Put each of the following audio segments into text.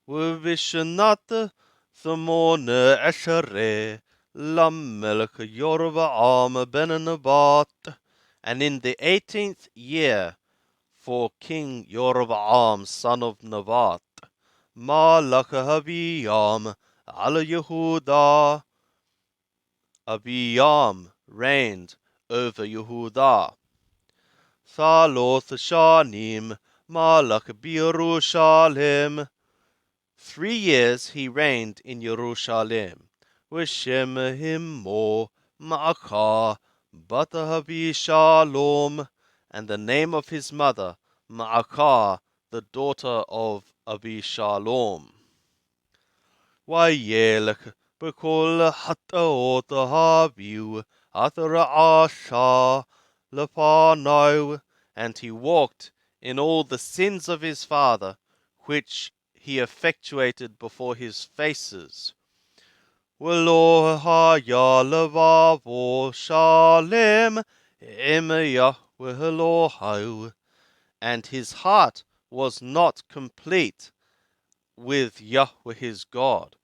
وبشنات ثمون عشره لملك يربعام بن نبات. And in the 18th year for King Yorobam son of Nebat, Malach Abiyam al Yehuda. Abiyam reigned over Yehuda. Thaloth Shanim Malach Birushalim. 3 years he reigned in Jerusalem. V'shemehim mo Ma'akah bat Abishalom, and the name of his mother Ma'akah, the daughter of Abishalom. Vayelech b'kol hataot haviu atara'asha lefanau, and he walked in all the sins of his father, which he effectuated before his faces. V'lo haya levavo shalem im Yahweh Elohau, and his heart was not complete with Yahweh his God.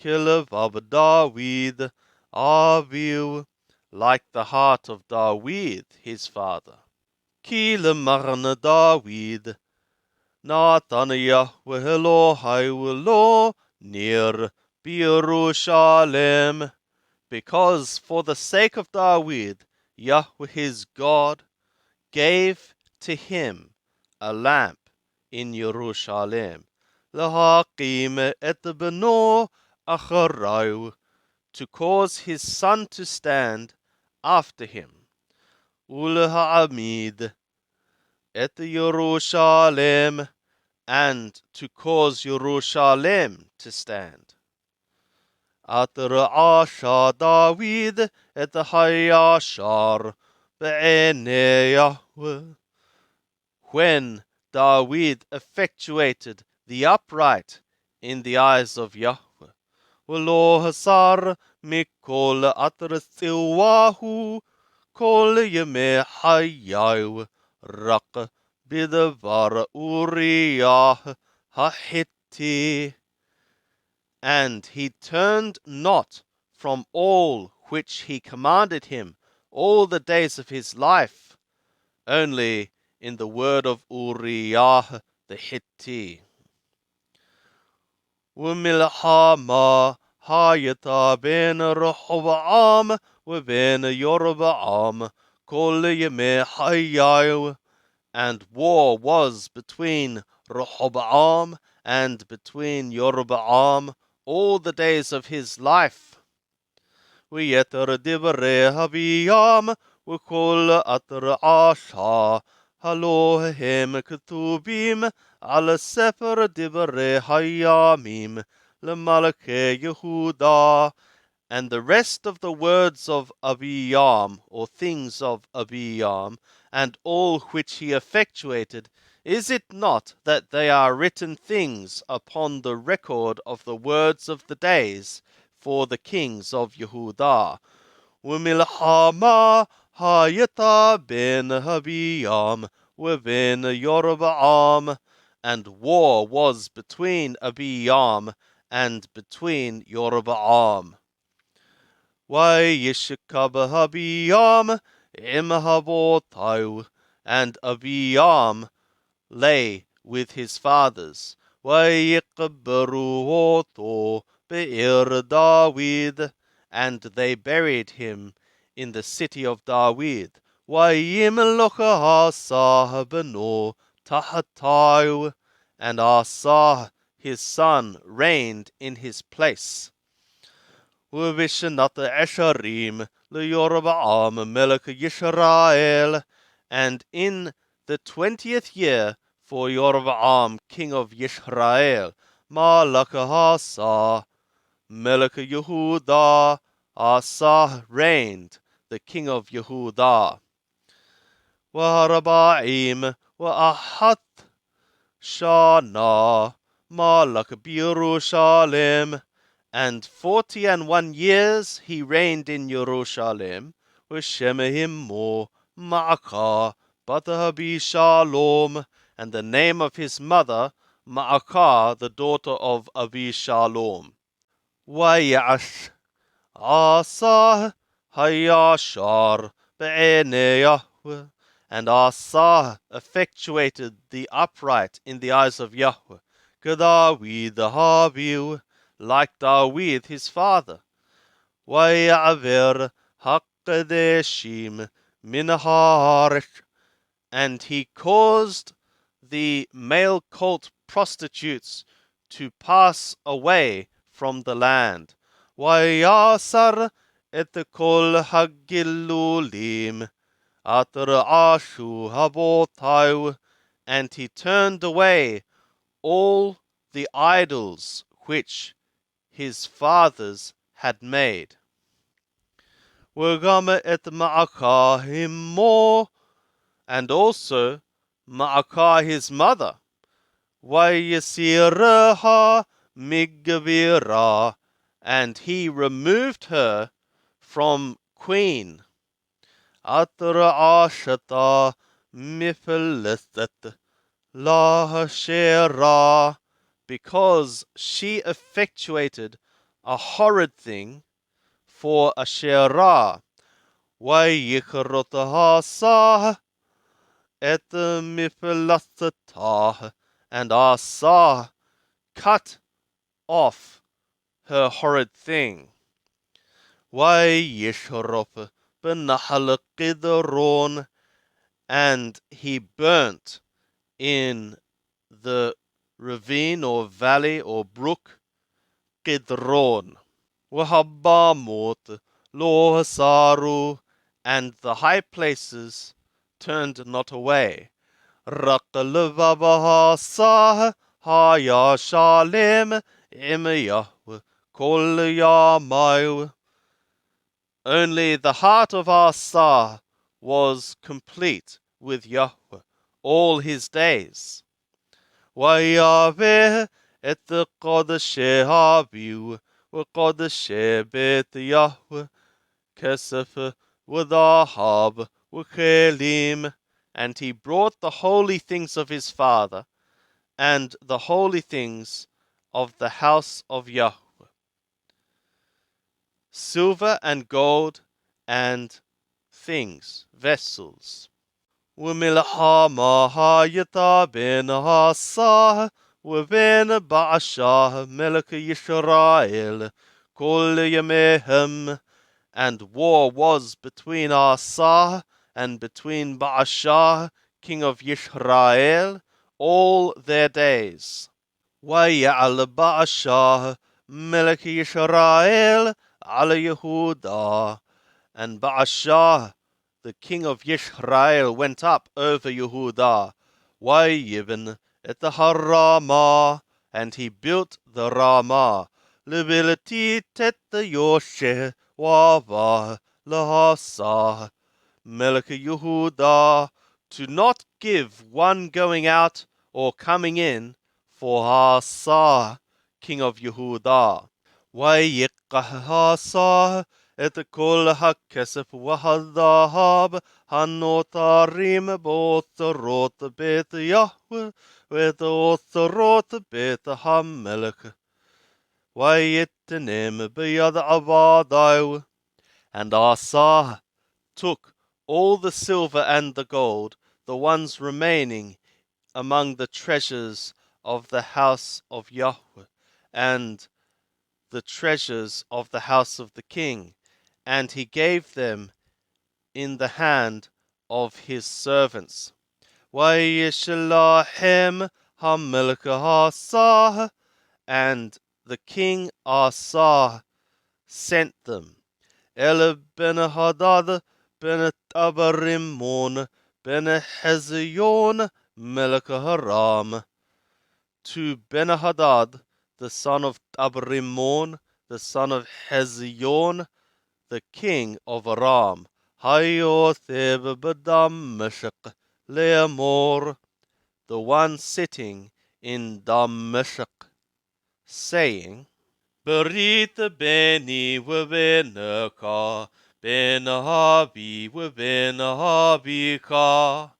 Kilevav David Aviu, like the heart of David his father. Kilemarna David Natan Yahweh Elohai lo near Birushalem, because for the sake of David Yahweh his God gave to him a lamp in Jerusalem, lahaqim et beno acharau, to cause his son to stand after him, ulha'amid et Jerusalem, and to cause Jerusalem to stand. Atra'asha David et hayashar be'enei Yahweh, when David effectuated the upright in the eyes of Yahweh. V'lo hasar mikol atrasiwahu kol yemei hayayu rak b'davar Uriah haHitti. And he turned not from all which he commanded him all the days of his life, only in the word of Uriah the Hitti. V'milchama hayata ben Rehoboam v'ben Yeroboam kol yemei hayayu, and war was between Rehoboam and between Yeroboam all the days of his life. V'yeter divrei Abiyam v'kol atra'asha Halohem ketubim al sefer divrei hayamim lemalkei Yehuda, and the rest of the words of Abiyam, or things of Abiyam, and all which he effectuated, is it not that they are written things upon the record of the words of the days for the kings of Yehuda? V'milchama hayata ben Abiyam v'ben Yeroboam, and war was between Abiyam and between Yeroboam. Vayishkab Abiyam im havotau, and Abiyam lay with his fathers. Vayikberu oto be'ir David, and they buried him in the city of David. Vayimloch Asa beno tahatau, and Asa his son reigned in his place. V'vishnat Esharim leYeroboam melech Yisrael, and in the 20th year for Yeroboam king of Yisrael, Malach Asa melech Yehuda, Asa reigned, the king of Yehuda. V'haraba'im v'ahat shana Malach b'Yerushalem, and 41 years he reigned in Jerusalem. V'shemehim mo Ma'akah bat Abishalom, and the name of his mother Ma'akah, the daughter of Avishalom. Wayash Asa Hayashar Be'ene Yahweh. And Asa effectuated the upright in the eyes of Yahweh. Kedawid Haviu, like Dawid his father. Wayaver Hakkadeshim Minaharish. And he caused the male cult prostitutes to pass away from the land. Wayasar et kol hagilulim atar ashu habotai, and he turned away all the idols which his fathers had made. Wagama et ma'akah more, and also Ma'akah his mother. Wayasiraha migavira, and he removed her from queen. Atra ashata mifilithat lahashera, because she effectuated a horrid thing for Asherah. Wayikrotaha sah et miflatah, and Asa cut off her horrid thing. Wayishrop benahal Qidron, and he burnt in the ravine or valley or brook Qidron. Wahabamot lo hasaru, and the high places turned not away. Raqalvabaha sah haya shalem im Yahweh kol yamayu. Only the heart of Asa was complete with Yahweh all his days. Wayaveh et qadashe haviu qadashe bet Yahweh kesef w'dahab w'chelim, and he brought the holy things of his father and the holy things of the house of Yahweh, silver and gold and things, vessels. W'milhama hayata ben Asa v'ben Ba'asha melech Yisrael kol yamehem, and war was between Asa and between Ba'asha, king of Yisrael, all their days. Waya'al Ba'asha melech Yisrael ala Yehuda, and Ba'asha, the king of Yisrael, went up over Yehuda. Wayibn et the Harama, and he built the Ramah. Libility tet the Yoshe wava lahasa melech Yehuda, to not give one going out or coming in for Asa, king of Yehuda. Wayiqah Asa et kol hakesef wahadahab hanotarim botzorot bet Yahweh v'otzorot bet hamelech. Wayitnim b'yad avadayu, and Asa took all the silver and the gold, the ones remaining among the treasures of the house of Yahweh, and the treasures of the house of the king, and he gave them in the hand of his servants. Vayishalahem hamelech Asa, and the king Asa sent them. El ben Hadad ben Tabarimon ben Hezion melech Haram, to Ben-Hadad, the son of Tabarimon, the son of Hezion, the king of Aram. Hayotheb b'Damashq le'amor, the one sitting in Damashq, saying, Berit beni v'beneka, ben habi v'ben habika.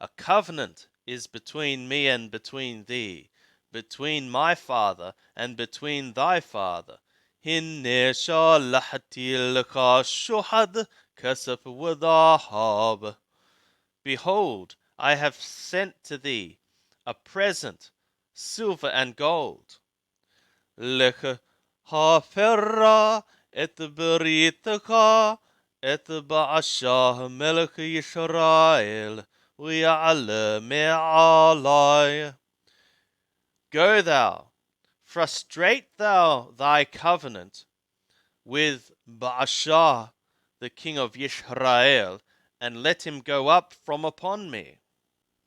A covenant is between me and between thee. between my father and between thy father. Hinne shalahti laka shuhad kasaf wadahab. Behold, I have sent to thee a present, silver and gold. Lech haferra et beritaka et ba'ashah melech Yisrael wi'ale me'alai. Go thou, frustrate thou thy covenant with Ba'ashah, the king of Yisrael, and let him go up from upon me.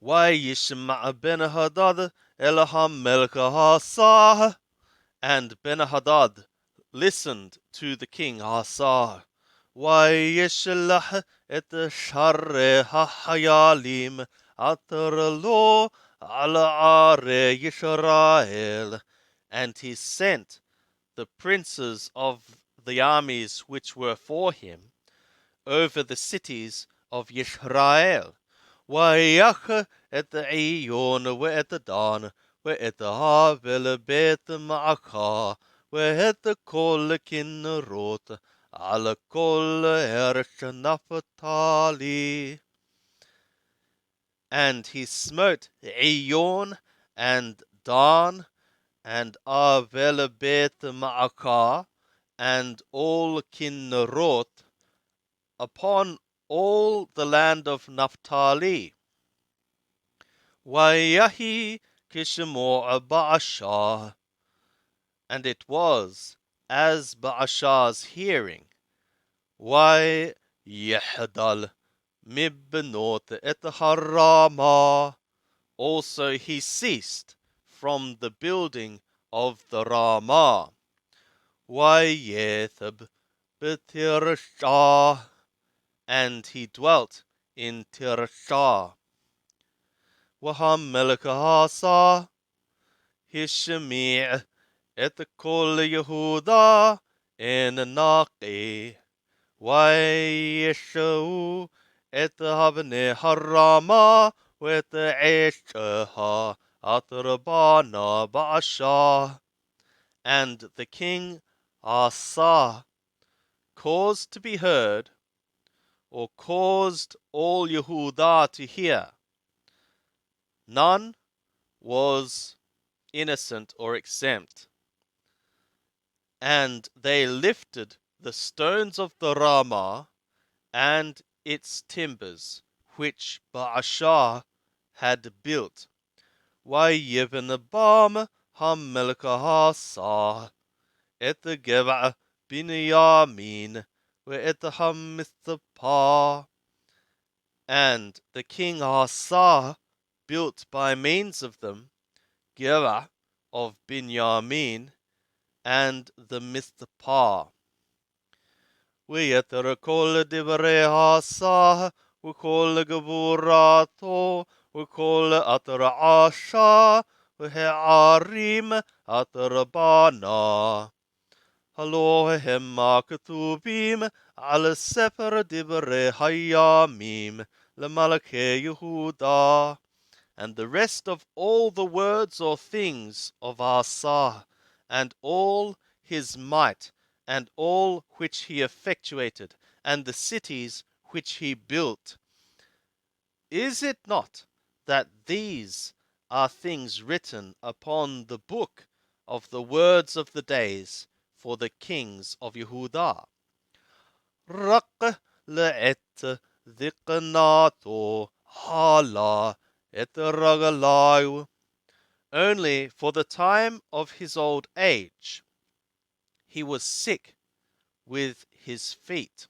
Yishma' ben Hadad Elaham melech Hasah. And Ben-Hadad listened to the king Asa. Yishlach et share hahayalim atar lo ala are Yisrael. And he sent the princes of the armies which were for him over the cities of Yisrael. Wayach et Eion et Dan et Havel bet Maachah et kol Kinnerot al kol Hersh Naphtali. And he smote Eion and Dan and Avel bet Maachah and all Kinnerot upon all the land of Naphtali. Wayahi kishmo Ba'ashah. And it was as Ba'ashah's hearing. Why Yehdal mibnot et harama. Also he ceased from the building of the Ramah. Why Yethab betirshah. And he dwelt in Tirsha. Waham melech Asa Hishmi' et kol Yehuda en Naqi. Yeshu et Havne Harama et Esheha Atrabana Ba'ashah. And the king Asa caused to be heard, or caused all Yehudah to hear. None was innocent or exempt. And they lifted the stones of the Ramah and its timbers, which Ba'ashah had built. Yivin Bam HaMelech Asa et Geva Binyamin et HaMithpah. And the king Asa built by means of them Geva of Binyamin and the Mithpah. V'yeter kol divrei Asa v'kol gevurato v'kol ater Asha v'he'arim ater Bana. Halo hema ketubim al sefer divrei hayamim lemalchei Yehuda. And the rest of all the words or things of Asa, and all his might, and all which he effectuated, and the cities which he built. Is it not that these are things written upon the book of the words of the days for the kings of Yehudah? Rak le'et dhiknato hala et ragalayu. Only for the time of his old age he was sick with his feet.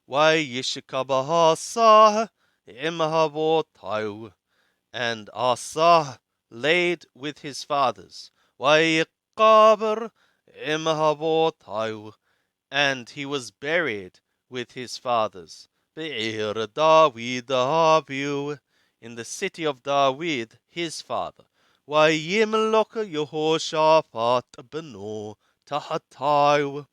Yishkab Asa imhavotayu. And Asa laid with his fathers. Yikaber imhavotayu. And he was buried with his fathers. Be'ir David Aviu. In the city of David, his father. Yimlok Yehoshaphat benu tahatayu.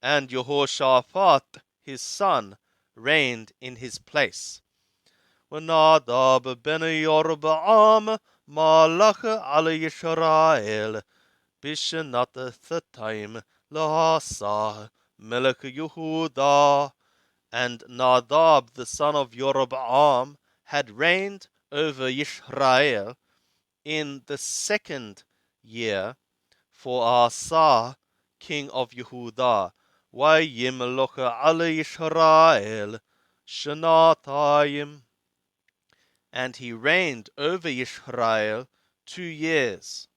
And Yehoshaphat, his son, reigned in his place. Nadab ben Yorbaam malach al Yisrael, bishenat thataim lahasa melech Yehuda. And Nadab the son of Yeroboam had reigned over Yisrael in the second year for Asa, king of Yehuda. Vayimloch al Yisrael shanatayim. And he reigned over Yisrael 2 years.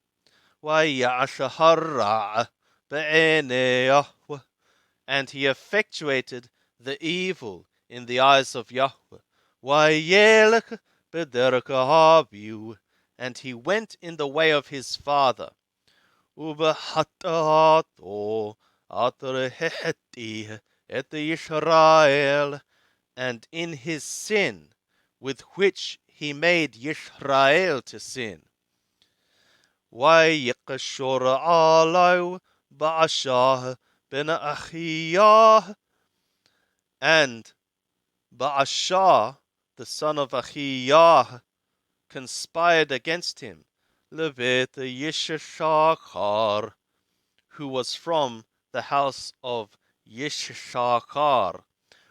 Vayashahara be'enei Yahweh. And he effectuated the evil in the eyes of Yahweh. Vayelech b'derech avihu. And he went in the way of his father. Ubehatato atreheti et Yisrael. And in his sin, with which he made Yisrael to sin. Vayikashor alau Ba'ashah ben Achiyah. And Ba'ashah, the son of Achiyah, conspired against him, Levet Yishshachar, who was from the house of Yishshachar.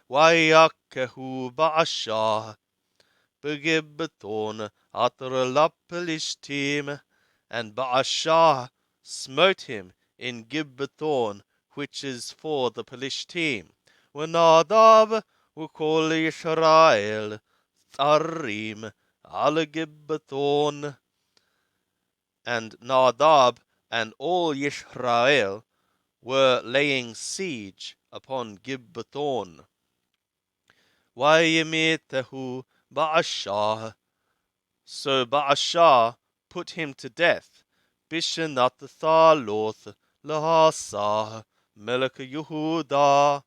Vayakehu Ba'ashah Begibbeton Atra Lapelishtim. And Ba'ashah smote him in Gibbeton, which is for the Pelishtim. Nadab ukol Yisrael Tharim al Gibbeton. And Nadab and all Yisrael were laying siege upon Gibbeton. Vayimitehu Ba'ashah. So Ba'ashah put him to death. Bishenat Thaloth Lahasa Melech Yehuda.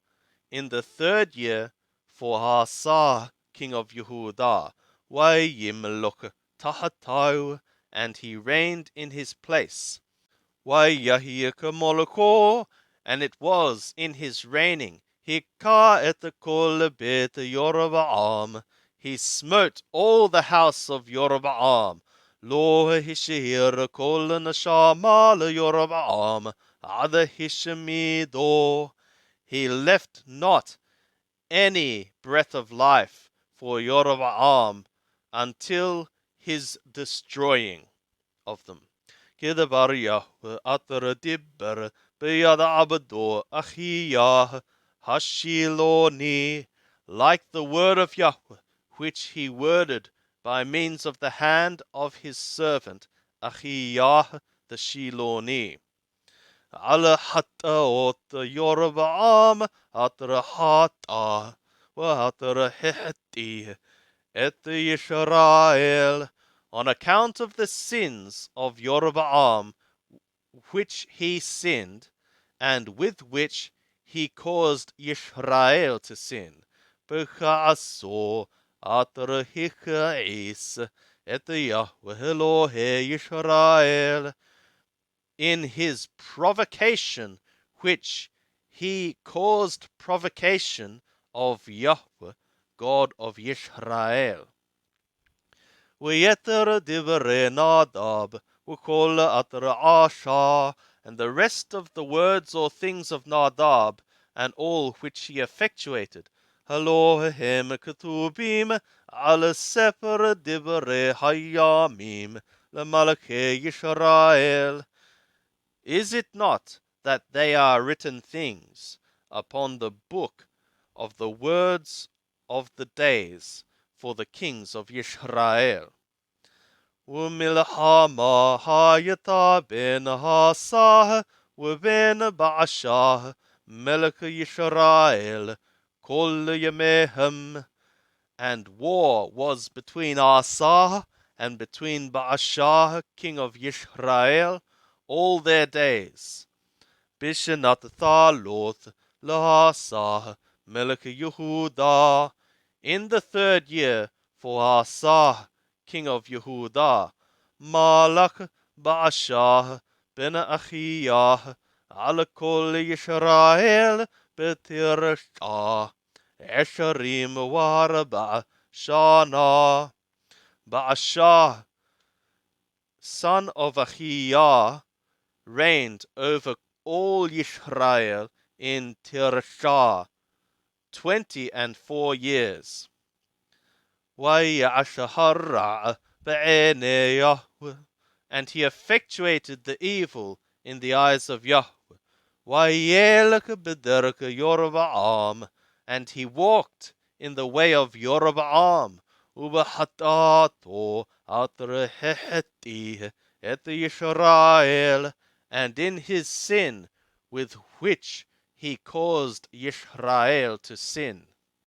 In the third year for Asa, king of Yehuda. Vayimloch tahatau. And he reigned in his place. Vayahiyek moloko. And it was in his reigning. Hika et kol bet Yeroboam. He smote all the house of Yeroboam. Lo hishir kol neshama Yeroboam ad hishmido. He left not any breath of life for Yeroboam until his destroying of them. Kedabar Yahweh atar dibber beyad abdo Achiyah Hashiloni, like the word of Yahweh, which he worded by means of the hand of his servant Achiyah the Shiloni. Al hataot Yeroboam atar hata wa atar hehti et Yisrael, on account of the sins of Yeroboam, which he sinned, and with which he caused Yisrael to sin. B'cha'aso atar hicha'is et Yahweh Elohei Yisrael, in his provocation, which he caused provocation of Yahweh, God of Yisrael. V'yeter divrei Nadab u'kol atar Asha, and the rest of the words or things of Nadab, and all which he effectuated, Elohim ketubim al sefer divrei hayamim lemalchei Yisrael. Is it not that they are written things upon the book of the words of the days for the kings of Yisrael? Umilhama hayata ben Hasah uben Ba'ashah melech Yisrael kol yemehem. And war was between Asa and between Ba'ashah, king of Yisrael, all their days. Bishenat Thaloth Lahasa melech Yehuda, in the third year for Asa, king of Yehuda. Malach Ba'ashah ben Achiyah al kol Yisrael b'tirshah Esharim Waraba Shana. Ba'ashah son of Achiah, reigned over all Israel in Tirsah 24 years. وَيَعْشَهَرَّعَ بَعِينَي Yahweh, and he effectuated the evil in the eyes of Yahweh. وَيَلَكَ بِدَرْكَ Yoroba'am, and he walked in the way of Yoroba'am. وَبَحَطَاتُ أَطْرَحِحَتِهِ et Yisrael, and in his sin with which he caused Yisrael to sin.